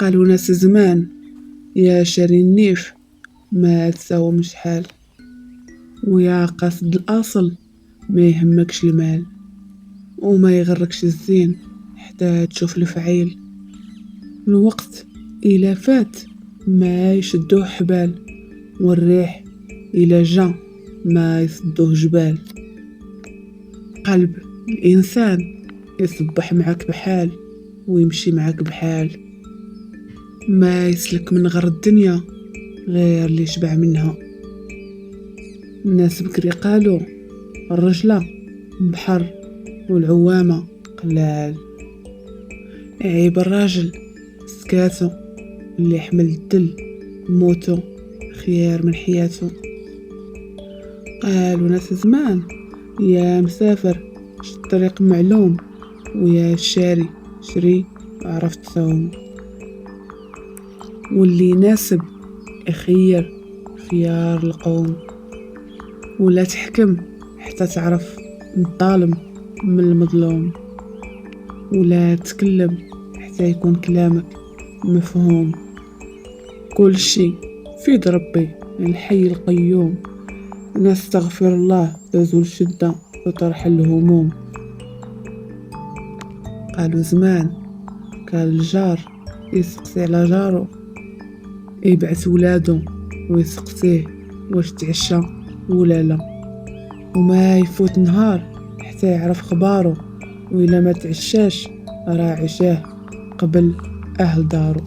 قالوا ناس زمان يا شاري النيف ما تساوم شحال، ويا قاصد الأصل ما يهمكش المال، وما يغركش الزين حتى تشوف الفعيل. الوقت إلا فات ما يشدوه حبال، والريح إلا جا ما يصدوه جبال. قلب الإنسان يصبح معك بحال ويمشي معك بحال، ما يسلك من غير الدنيا غير اللي يشبع منها. الناس بكري قالوا الرجلة بحر والعوامة قلال، عيب الراجل سكاتو، اللي يحمل الدل موتو خيار من حياته. قالوا ناس زمان يا مسافر الطريق معلوم، ويا شاري شري عرفت تصوم. واللي يناسب يخير خيار القوم، ولا تحكم حتى تعرف الظالم من المظلوم، ولا تكلم حتى يكون كلامك مفهوم. كل شي في يد ربي الحي القيوم، نستغفر الله تزول الشدة وطرح الهموم. قالوا زمان كان الجار يسقسي على جارو، يبعث ولادو ويسقسيه واش تعشى ولا لا، وما يفوت نهار حتى يعرف خبارو، وإلا ما تعشاش راه عشاه قبل أهل دارو.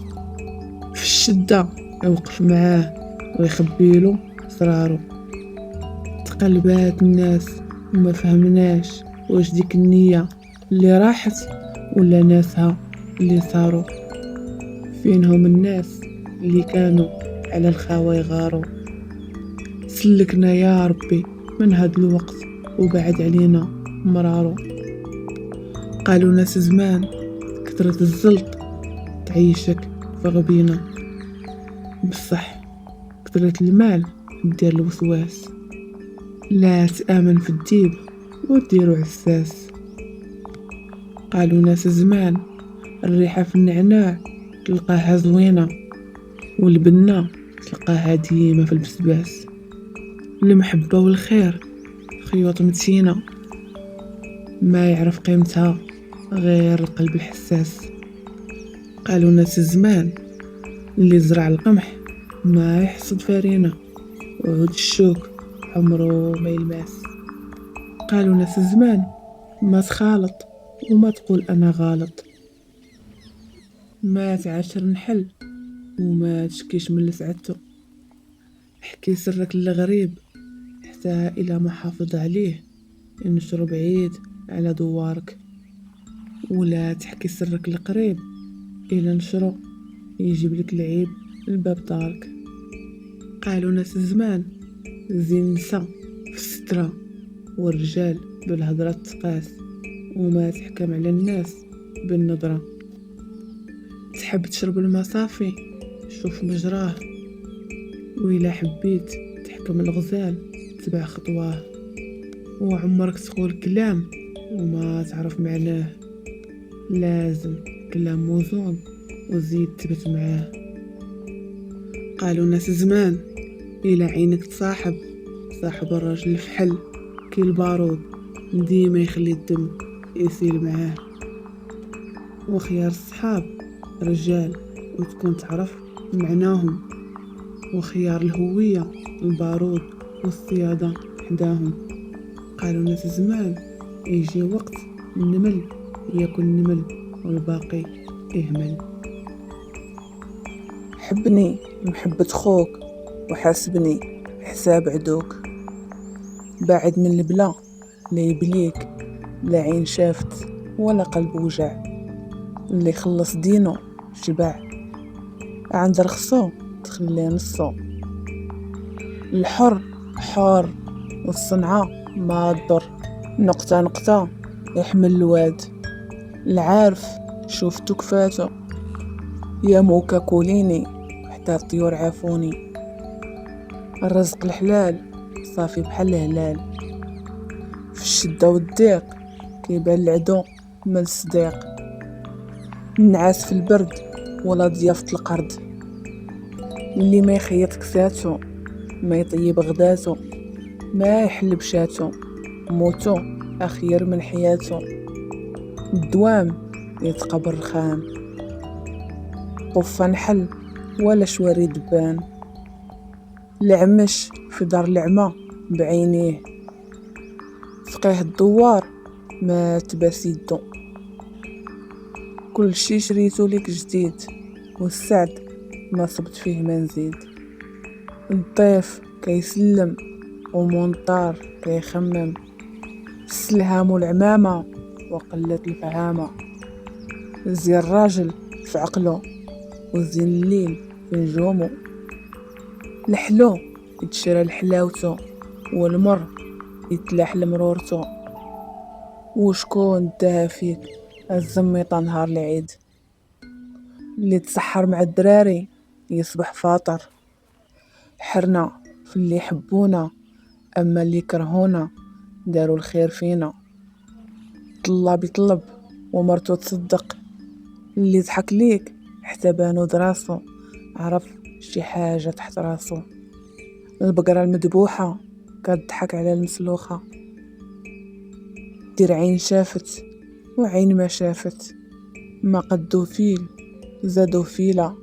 في الشدة يوقف معاه ويخبيلو أسرارو. تقلبات الناس وما فهمناش واش ديك النية اللي راحت ولا ناسها اللي صاروا. فينهم الناس اللي كانوا على الخاوة يغاروا. سلكنا يا ربي من هاد الوقت وبعد علينا مرارو. قالوا ناس زمان كثرة الزلط تعيشك في غبينة، بصح كثرة المال دير الوسواس. لا تآمن في الديب وديرو عساس. قالوا ناس زمان الريحة في النعناع تلقاها زوينة، والبنة تلقاها ديما في البسباس. المحبة والخير خيوط متينة، ما يعرف قيمتها غير القلب الحساس. قالوا ناس زمان اللي زرع القمح ما يحصد فارينة، وعود الشوك عمره ما يلماس. قالوا ناس زمان ما تخالط وما تقول أنا غلط، ما تعاشر نحل وما تشكيش من لسعته. احكي سرك للغريب حتى إلى ما حافظ عليه ينشر بعيد على دوارك، ولا تحكي سرك لقريب إلى نشره يجيب لك العيب الباب دارك. قالوا ناس زمان زين نسا في السترة، والرجال بالهضرة تقاس، وما تحكم على الناس بالنظرة. تحب تشرب الماء صافي شوف مجراه، وإلا حبيت تحكم الغزال تبع خطواه. وعمرك تقول كلام وما تعرف معناه، لازم كلام موزون وزيد تبت معاه. قالوا ناس زمان إلا عينك تصاحب صاحب الراجل الفحل، كي البارود ديما يخلي الدم يسيل معاه. وخيار الصحاب رجال وتكون تعرف معناهم، وخيار الهوية البارود والصيادة حداهم. قالوا ناس زمان يجي وقت النمل ياكل النمل والباقي يهمل. حبني محبة خوك وحاسبني حساب عدوك، بعد من البلا لا يبليك لا عين شافت ولا قلب وجع. اللي خلص دينه شبع، عند رخصو تخليه نصو. الحر حار والصنعة ما تضر، نقطة نقطة يحمل الواد. العارف شوفتو كفاتو، يا موكا كوليني حتى الطيور عافوني. الرزق الحلال صافي بحال الهلال، في الشدة والضيق كيبان العدو من الصديق. النعاس في البرد ولا ضيافة القرض. اللي ما يخيط كساتو، ما يطيب غداتو، ما يحل بشاتو، موتو أخير من حياتو. الدوام يتقبر الخام، طوفة نحل ولا شواري دبان. العمش في دار العمى بعينيه، فقيه الدوار ما تباس يدو. كل شي شريتو ليك جديد، والسعد ما صبت فيه ما نزيد. الضيف كيسلم ومنطار كيخمم، السلهام والعمامة وقلت الفهامة. زين الراجل في عقله، وزين الليل في نجومه. الحلو يتشرى لحلاوتو، والمر يتلاح لمرورتو. وشكون داها فيك الزميطة نهار العيد؟ اللي تسحر مع الدراري يصبح فاطر. حرنا في اللي يحبونا، أما اللي يكرهونا داروا الخير فينا. طلاب يطلب ومرتو تصدق، اللي يضحك ليك حتى بانو دراسو عرف شي حاجة تحت راسو. البقرة المذبوحة كتضحك على المسلوخة، دير عين شافت وعين ما شافت، ما قدو فيل زادو فيلة.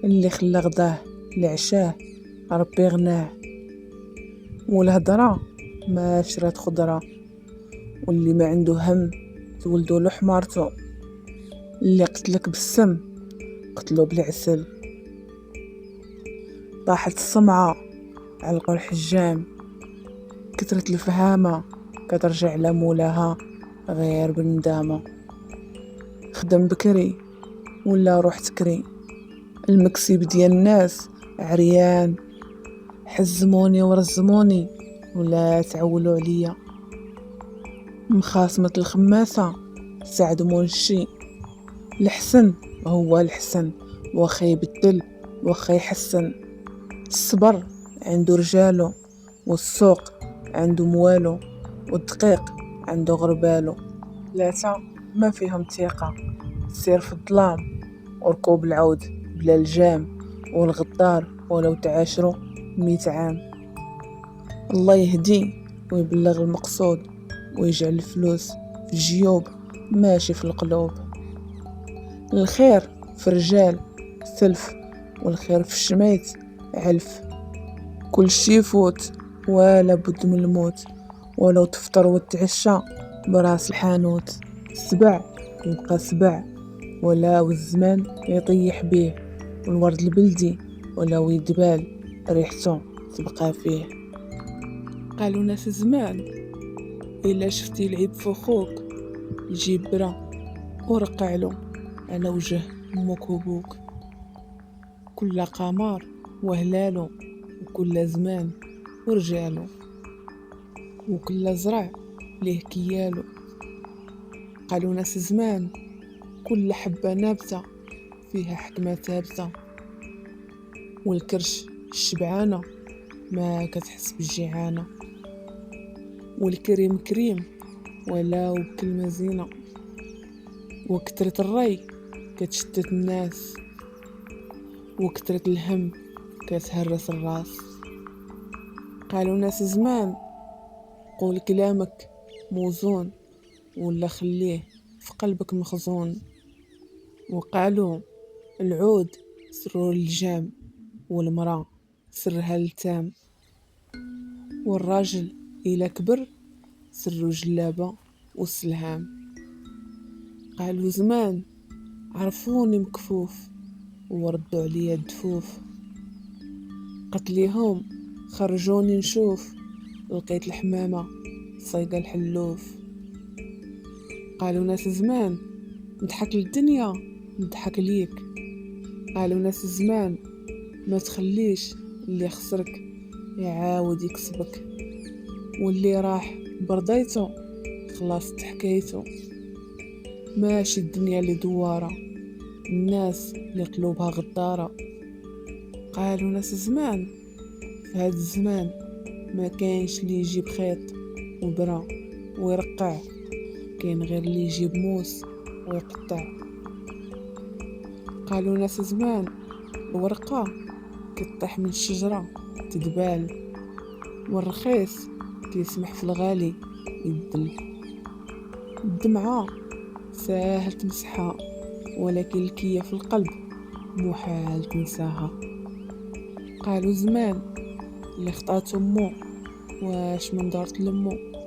اللي خلى غداه لعشاه ربي غناه، والهضرة ما شرات خضرة. واللي ما عنده هم تولدو له حمارتو، اللي قتلك بالسم قتلو بالعسل. طاحت السمعة علقو الحجام، كثرت الفهامة كترجع لمولاها غير بالندامة. خدم بكري ولا روح تكري، المكسب ديال الناس عريان. حزموني ورزموني ولا تعولوا عليا، مخاصمة الخماسة ساعدمون الشي. الحسن هو الحسن، واخا يبدل واخا يحسن. الصبر عنده رجالو، والسوق عنده موالو، والدقيق عنده غربالو. ثلاثة ما فيهم ثقة، سير في الظلام وركوب العود بلا الجام. والغدار ولو تعاشروا 100 عام. الله يهدي ويبلغ المقصود، ويجعل الفلوس في الجيوب ماشي في القلوب. الخير في الرجال سلف، والخير في الشميت علف. كل شي يفوت ولا بد من الموت، ولو تفطر وتعشى براس الحانوت. السبع يبقى سبع ولا والزمان يطيح بيه، والورد البلدي ولو يدبال ريحته تبقى فيه. قالوا ناس زمان إلا شفتي العيب في خوك جيب برا ورقع له على وجه امك وبوك. كل قمر وهلالو، وكل زمان ورجالو، وكل زرع ليه كيالو. قالوا ناس زمان كل حبة نابتة فيها حكمة ثابتة، والكرش الشبعانة ما كتحس بالجيعانة. والكريم كريم ولا وبكلمة زينة، وكترة الري كتشتت الناس، وكترة الهم كتهرس الراس. قالوا ناس زمان قول كلامك موزون، ولا خليه في قلبك مخزون. وقالوا العود سرور الجام، والمرأة سرها التام. والراجل إلا كبر سرو جلابة والسلهام. قالوا زمان عرفوني مكفوف، وردوا عليا الدفوف. قتليهم خرجوني نشوف، لقيت الحمامة صيدة الحلوف. قالوا ناس زمان نضحك للدنيا نضحك ليك. قالوا ناس زمان ما تخليش اللي خسرك يعاود يكسبك، واللي راح برضيته خلاص حكايته. ماشي الدنيا اللي دوارة، الناس اللي قلوبها غدارة. قالوا ناس زمان في هاد الزمان ما كاينش اللي يجيب خيط وبرا ويرقع، كاين غير اللي يجيب موس ويقطع. قالوا ناس زمان الورقة كتطيح من الشجرة تدبال، والرخيص كيسمح في الغالي يدل. الدمعة ساهل تمسحها، ولكن الكية في القلب محال تنساها. قالوا زمان اللي خطات أمو واش من دارت لمو.